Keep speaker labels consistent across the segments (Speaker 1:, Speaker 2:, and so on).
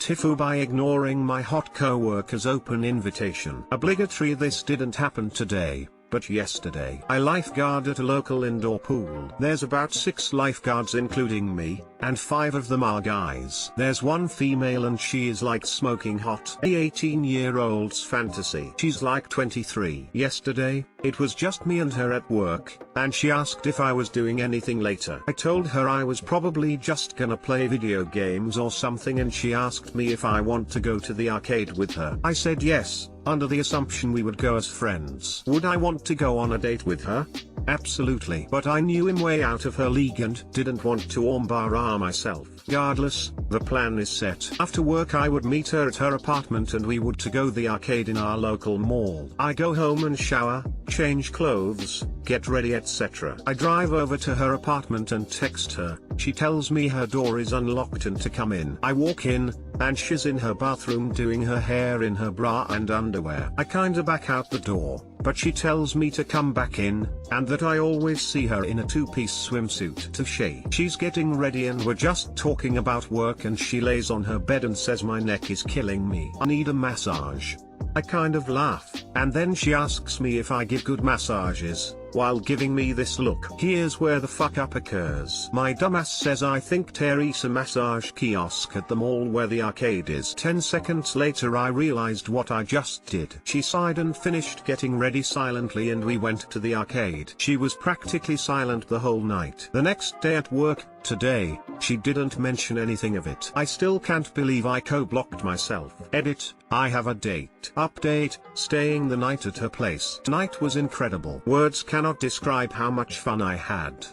Speaker 1: TIFU by ignoring my hot coworker's open invitation. Obligatory. This didn't happen today, but yesterday. I lifeguard at a local indoor pool. There's about 6 lifeguards including me, and 5 of them are guys. There's one female and she is like smoking hot. The 18-year-old's fantasy. She's like 23. Yesterday, it was just me and her at work, and she asked if I was doing anything later. I told her I was probably just gonna play video games or something, and she asked me if I want to go to the arcade with her. I said yes, under the assumption we would go as friends. Would I want to go on a date with her? Absolutely. But I knew him way out of her league and didn't want to embarrass myself. Regardless, the plan is set. After work I would meet her at her apartment and we would to go the arcade in our local mall. I go home and shower, change clothes, get ready etc. I drive over to her apartment and text her. She tells me her door is unlocked and to come in. I walk in, and she's in her bathroom doing her hair in her bra and underwear. I kinda back out the door, but she tells me to come back in, and that I always see her in a 2-piece swimsuit. To she's getting ready and we're just talking about work, and she lays on her bed and says my neck is killing me. I need a massage. I kind of laugh, and then she asks me if I give good massages, while giving me this look. Here's where the fuck up occurs. My dumbass says I think Teresa massage kiosk at the mall where the arcade is. 10 seconds later I realized what I just did. She sighed and finished getting ready silently and we went to the arcade. She was practically silent the whole night. The next day at work, today, she didn't mention anything of it. I still can't believe I co-blocked myself. Edit, I have a date. Update, staying the night at her place. Tonight was incredible. Words cannot describe how much fun I had.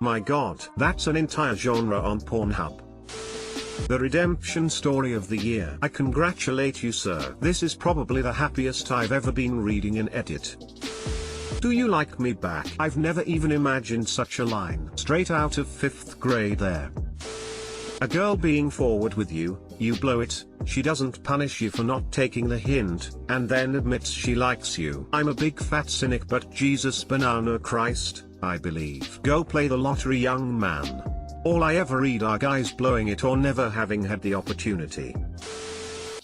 Speaker 1: My god, that's an entire genre on Pornhub. The redemption story of the year. I congratulate you, sir. This is probably the happiest I've ever been reading an edit. Do you like me back? I've never even imagined such a line. Straight out of 5th grade there. A girl being forward with you, you blow it, she doesn't punish you for not taking the hint, and then admits she likes you. I'm a big fat cynic, but Jesus banana Christ, I believe. Go play the lottery, young man. All I ever read are guys blowing it or never having had the opportunity.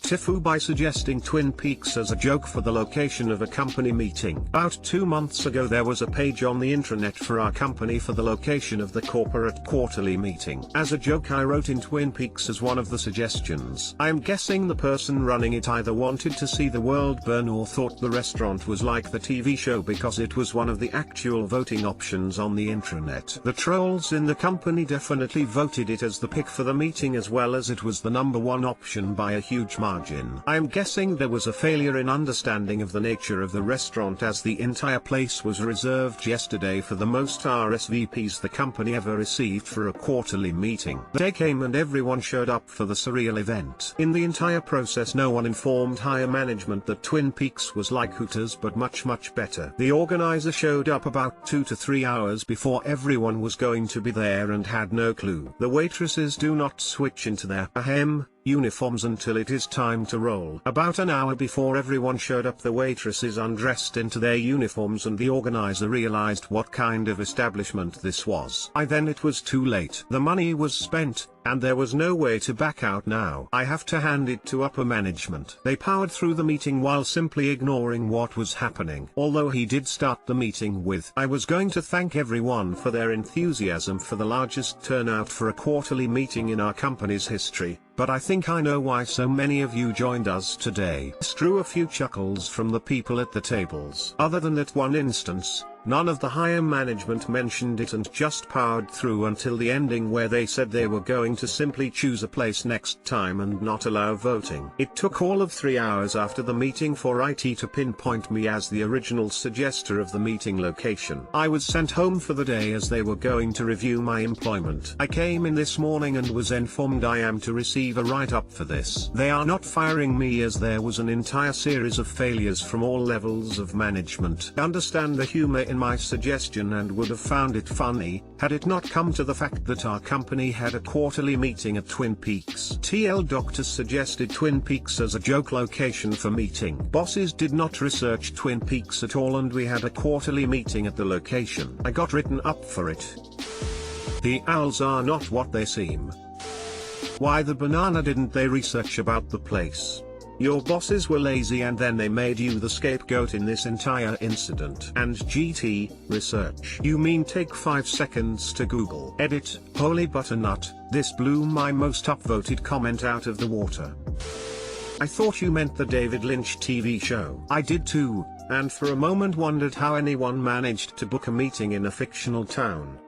Speaker 1: TIFU by suggesting Twin Peaks as a joke for the location of a company meeting. About 2 months ago there was a page on the intranet for our company for the location of the corporate quarterly meeting. As a joke I wrote in Twin Peaks as one of the suggestions. I'm guessing the person running it either wanted to see the world burn or thought the restaurant was like the TV show because it was one of the actual voting options on the intranet. The trolls in the company definitely voted it as the pick for the meeting, as well as it was the #1 option by a huge margin. I'm guessing there was a failure in understanding of the nature of the restaurant, as the entire place was reserved yesterday for the most RSVPs the company ever received for a quarterly meeting. The day came and everyone showed up for the surreal event. In the entire process no one informed higher management that Twin Peaks was like Hooters but much better. The organizer showed up about 2 to 3 hours before everyone was going to be there and had no clue. The waitresses do not switch into their uniforms until it is time to roll. About an hour before everyone showed up the waitresses undressed into their uniforms and the organizer realized what kind of establishment this was. By then it was too late. The money was spent, and there was no way to back out now. I have to hand it to upper management. They powered through the meeting while simply ignoring what was happening. Although he did start the meeting with, "I was going to thank everyone for their enthusiasm for the largest turnout for a quarterly meeting in our company's history, but I think I know why so many of you joined us today." This drew a few chuckles from the people at the tables. Other than that one instance, none of the higher management mentioned it and just powered through until the ending, where they said they were going to simply choose a place next time and not allow voting. It took all of 3 hours after the meeting for IT to pinpoint me as the original suggester of the meeting location. I was sent home for the day as they were going to review my employment. I came in this morning and was informed I am to receive a write-up for this. They are not firing me as there was an entire series of failures from all levels of management. I understand the humor in my suggestion and would have found it funny, had it not come to the fact that our company had a quarterly meeting at Twin Peaks. TL Doctors suggested Twin Peaks as a joke location for meeting. Bosses did not research Twin Peaks at all and we had a quarterly meeting at the location. I got written up for it. The owls are not what they seem. Why the banana didn't they research about the place? Your bosses were lazy and then they made you the scapegoat in this entire incident. And GT, research. You mean take 5 seconds to Google. Edit, holy butternut, this blew my most upvoted comment out of the water. I thought you meant the David Lynch TV show. I did too, and for a moment wondered how anyone managed to book a meeting in a fictional town.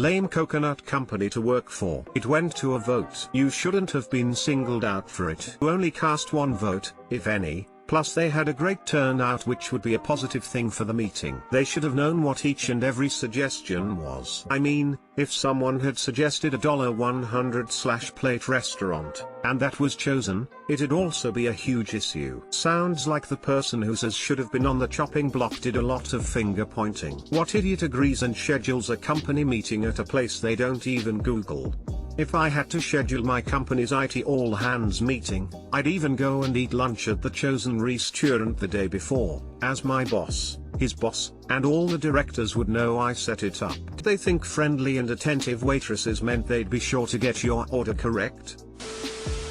Speaker 1: Lame coconut company to work for. It went to a vote. You shouldn't have been singled out for it. You only cast 1 vote, if any, plus they had a great turnout, which would be a positive thing for the meeting. They should have known what each and every suggestion was. I mean, if someone had suggested a $100/plate restaurant, and that was chosen, it'd also be a huge issue. Sounds like the person who says should have been on the chopping block did a lot of finger pointing. What idiot agrees and schedules a company meeting at a place they don't even Google? If I had to schedule my company's IT all-hands meeting, I'd even go and eat lunch at the chosen restaurant the day before, as my boss, his boss, and all the directors would know I set it up. Did they think friendly and attentive waitresses meant they'd be sure to get your order correct?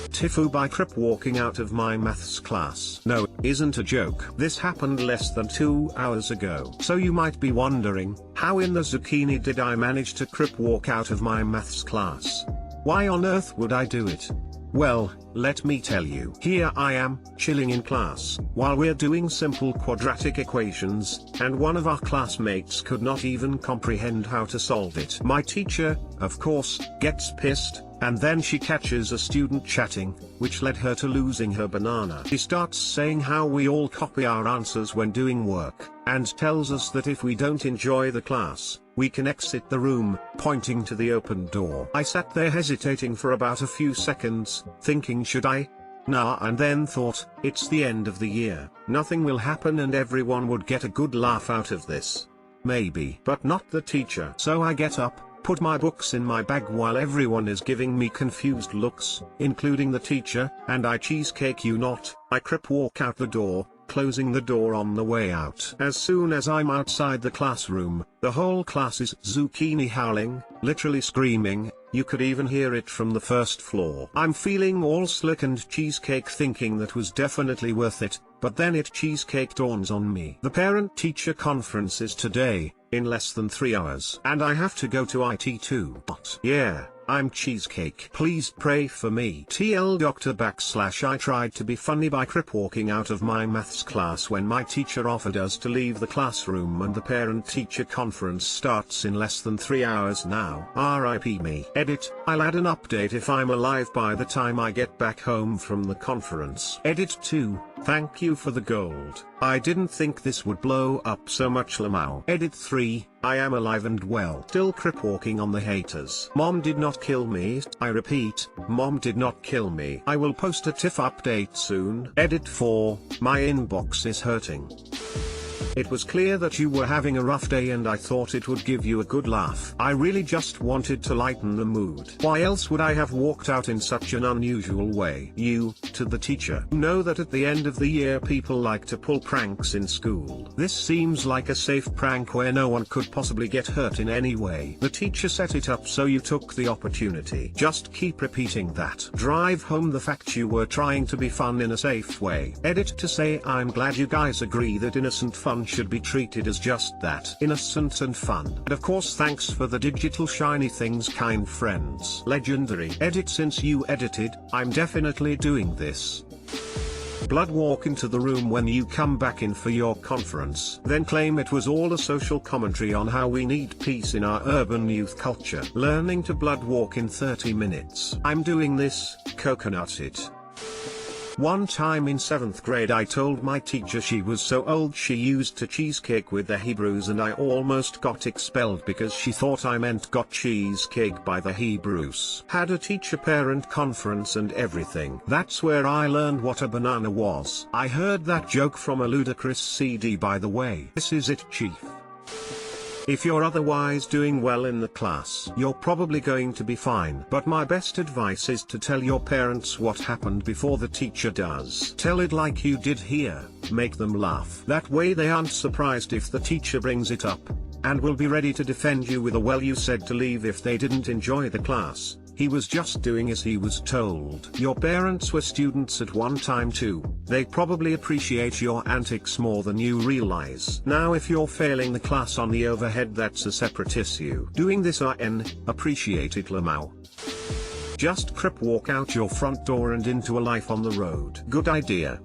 Speaker 1: TIFU by Crip walking out of my maths class. No, isn't a joke. This happened less than 2 hours ago. So you might be wondering, how in the zucchini did I manage to Crip walk out of my maths class? Why on earth would I do it? Well, let me tell you. Here I am, chilling in class, while we're doing simple quadratic equations, and one of our classmates could not even comprehend how to solve it. My teacher, of course, gets pissed, and then she catches a student chatting, which led her to losing her banana. She starts saying how we all copy our answers when doing work, and tells us that if we don't enjoy the class, we can exit the room, pointing to the open door. I sat there hesitating for about a few seconds, thinking should I? Nah, and then thought, it's the end of the year, nothing will happen and everyone would get a good laugh out of this. Maybe. But not the teacher. So I get up, put my books in my bag while everyone is giving me confused looks, including the teacher, and I cheesecake you not, I Crip walk out the door, closing the door on the way out. As soon as I'm outside the classroom, the whole class is zucchini howling, literally screaming, you could even hear it from the first floor. I'm feeling all slick and cheesecake thinking that was definitely worth it, but then it cheesecake dawns on me. The parent-teacher conference is today, in less than 3 hours. And I have to go to IT too. But yeah, I'm cheesecake. Please pray for me. TL Doctor / I tried to be funny by Crip walking out of my maths class when my teacher offered us to leave the classroom and the parent-teacher conference starts in less than 3 hours now. RIP me. Edit, I'll add an update if I'm alive by the time I get back home from the conference. Edit 2, thank you for the gold. I didn't think this would blow up so much Lamau. Edit 3, I am alive and well. Still Crip walking on the haters. Mom did not kill me. I repeat, Mom did not kill me. I will post a TIFF update soon. Edit 4, my inbox is hurting. It was clear that you were having a rough day and I thought it would give you a good laugh. I really just wanted to lighten the mood. Why else would I have walked out in such an unusual way? You, to the teacher. You know that at the end of the year people like to pull pranks in school. This seems like a safe prank where no one could possibly get hurt in any way. The teacher set it up so you took the opportunity. Just keep repeating that. Drive home the fact you were trying to be fun in a safe way. Edit to say I'm glad you guys agree that innocent fun should be treated as just that, innocent and fun. And of course thanks for the digital shiny things, kind friends. Legendary. Edit, since you edited, I'm definitely doing this. Blood walk into the room when you come back in for your conference, then claim it was all a social commentary on how we need peace in our urban youth culture. Learning to blood walk in 30 minutes. I'm doing this, coconut it. One time in 7th grade I told my teacher she was so old she used to cheesecake with the Hebrews and I almost got expelled because she thought I meant got cheesecake by the Hebrews. Had a teacher-parent conference and everything. That's where I learned what a banana was. I heard that joke from a ludicrous CD by the way. This is it, chief. If you're otherwise doing well in the class, you're probably going to be fine. But my best advice is to tell your parents what happened before the teacher does. Tell it like you did here, make them laugh. That way they aren't surprised if the teacher brings it up, and will be ready to defend you with a well you said to leave if they didn't enjoy the class. He was just doing as he was told. Your parents were students at one time too. They probably appreciate your antics more than you realize. Now if you're failing the class on the overhead, that's a separate issue. Doing this appreciate it Lamau. Just crip walk out your front door and into a life on the road. Good idea.